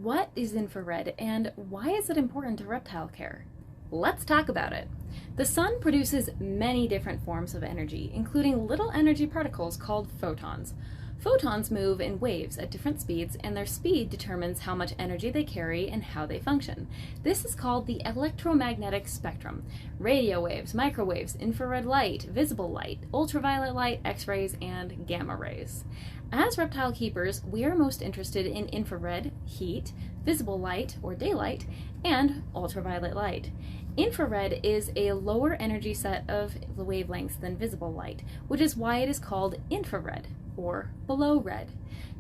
What is infrared and why is it important to reptile care? Let's talk about it. The sun produces many different forms of energy, including little energy particles called photons. Photons move in waves at different speeds, and their speed determines how much energy they carry and how they function. This is called the electromagnetic spectrum. Radio waves, microwaves, infrared light, visible light, ultraviolet light, X-rays, and gamma rays. As reptile keepers, we are most interested in infrared, heat, visible light or daylight, and ultraviolet light. Infrared is a lower energy set of wavelengths than visible light, which is why it is called infrared, or below red.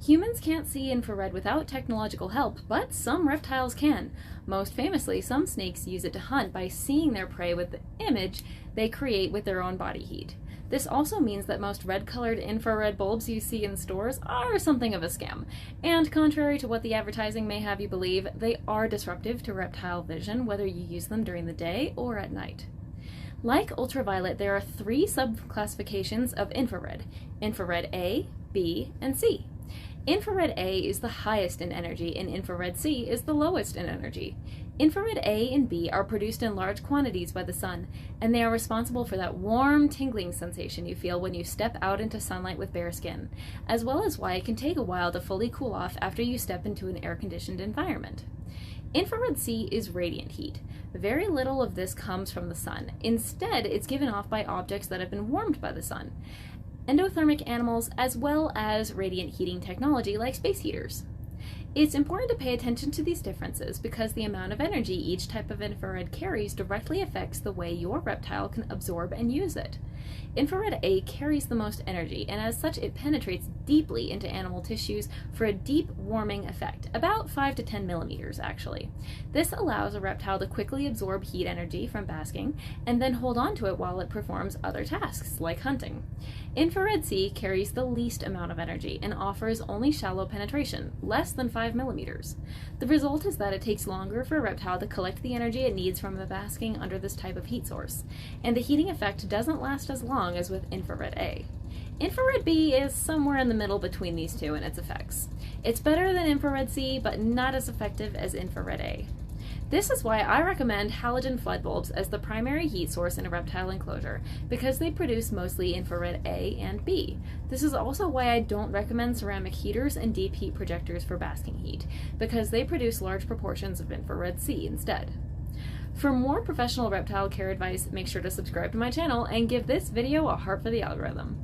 Humans can't see infrared without technological help, but some reptiles can. Most famously, some snakes use it to hunt by seeing their prey with the image they create with their own body heat. This also means that most red-colored infrared bulbs you see in stores are something of a scam. And contrary to what the advertising may have you believe, they are disruptive to reptile vision, whether you use them during the day or at night. Like ultraviolet, there are 3 subclassifications of infrared: infrared A, B, and C. Infrared A is the highest in energy, and infrared C is the lowest in energy. Infrared A and B are produced in large quantities by the sun, and they are responsible for that warm, tingling sensation you feel when you step out into sunlight with bare skin, as well as why it can take a while to fully cool off after you step into an air-conditioned environment. Infrared C is radiant heat. Very little of this comes from the sun. Instead, it's given off by objects that have been warmed by the sun, endothermic animals, as well as radiant heating technology like space heaters. It's important to pay attention to these differences because the amount of energy each type of infrared carries directly affects the way your reptile can absorb and use it. Infrared A carries the most energy, and as such it penetrates deeply into animal tissues for a deep warming effect, about 5 to 10 millimeters actually. This allows a reptile to quickly absorb heat energy from basking and then hold on to it while it performs other tasks like hunting. Infrared C carries the least amount of energy and offers only shallow penetration, less than 5 millimeters. The result is that it takes longer for a reptile to collect the energy it needs from the basking under this type of heat source, and the heating effect doesn't last as long as with infrared A. Infrared B is somewhere in the middle between these two in its effects. It's better than infrared C, but not as effective as infrared A. This is why I recommend halogen flood bulbs as the primary heat source in a reptile enclosure, because they produce mostly infrared A and B. This is also why I don't recommend ceramic heaters and deep heat projectors for basking heat, because they produce large proportions of infrared C instead. For more professional reptile care advice, make sure to subscribe to my channel and give this video a heart for the algorithm.